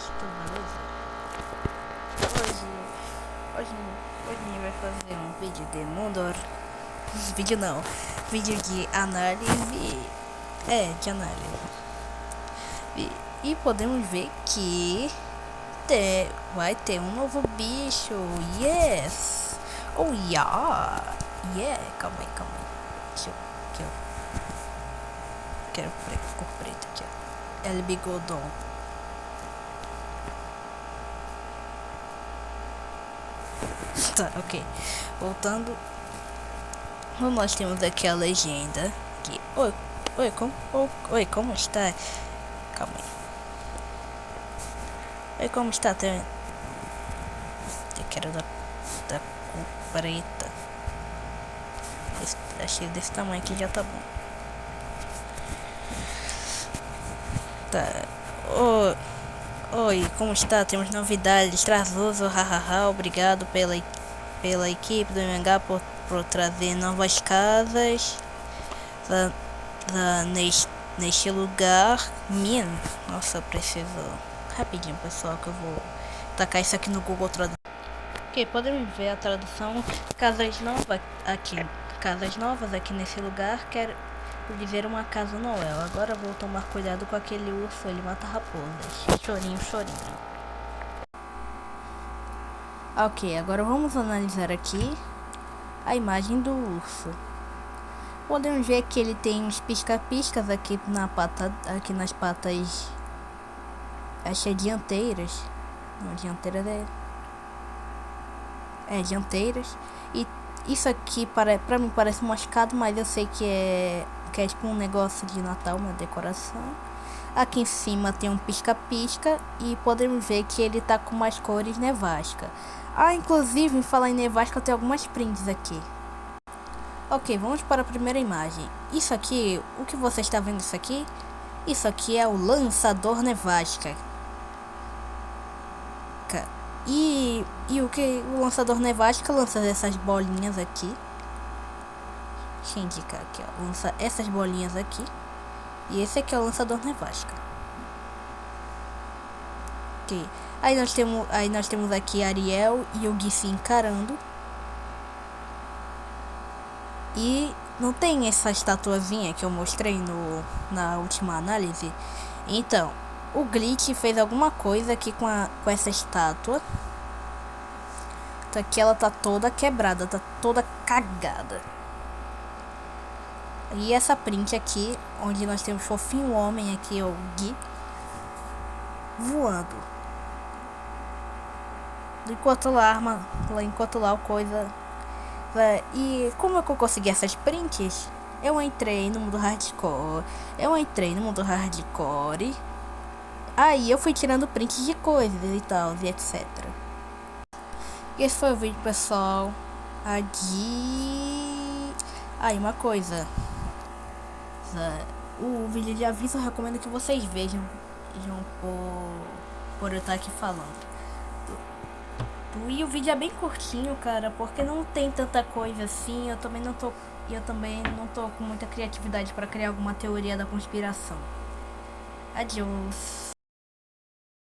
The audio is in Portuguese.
tudo beleza? Hoje a gente vai fazer um vídeo de Mundor. Vídeo não, vídeo de análise. De análise. E podemos ver que vai ter um novo bicho. Yes! Oh yeah! Yeah! Calma aí. Deixa eu. Aqui, ó. Quero cor preta aqui, ó. El Bigodon. Tá, ok. Voltando. Nós temos aqui a legenda. Que, oi, como está? Calma aí. Oi, como está? Eu quero da cor preta. Achei desse tamanho aqui já tá bom. Tá. Oi, como está? Temos novidades. Trazuzo, hahaha. Obrigado pela equipe do mangá por trazer novas casas neste lugar. Nossa, eu preciso. Rapidinho, pessoal, que eu vou tacar isso aqui no Google Tradutor. Ok, podemos ver a tradução. Casas novas aqui nesse lugar. Quero dizer uma casa Noel. Agora vou tomar cuidado com aquele urso, ele mata raposas. Chorinho. Ok, agora vamos analisar aqui a imagem do urso. Podemos ver que ele tem uns pisca-piscas aqui nas patas, acho que é dianteiras. Não, dianteiras dianteiras. E isso aqui pra mim parece moscado, mas eu sei que é tipo um negócio de Natal, uma decoração. Aqui em cima tem um pisca-pisca e podemos ver que ele tá com umas cores nevasca. Inclusive, em falar em nevasca, eu tenho algumas prints aqui. Ok, vamos para a primeira imagem. Isso aqui, o que você está vendo isso aqui? Isso aqui é o lançador nevasca. E o que o lançador nevasca lança essas bolinhas aqui. Deixa eu indicar aqui, ó. Lança essas bolinhas aqui. E esse aqui é o lançador nevasca. Ok. Aí nós temos aqui Ariel e o Gui se encarando. E não tem essa estatuazinha que eu mostrei na última análise. Então, o Glitch fez alguma coisa aqui com essa estátua. Então aqui ela tá toda quebrada, tá toda cagada. E essa print aqui, onde nós temos fofinho homem aqui, o Gui, voando. Enquanto lá o coisa. E como é que eu consegui essas prints? Eu entrei no mundo hardcore. Aí eu fui tirando prints de coisas e tal, e etc. E esse foi o vídeo, pessoal. Uma coisa. O vídeo de aviso eu recomendo que vocês vejam por eu estar aqui falando. E o vídeo é bem curtinho, cara, porque não tem tanta coisa assim. Eu também não tô com muita criatividade para criar alguma teoria da conspiração. Adiós.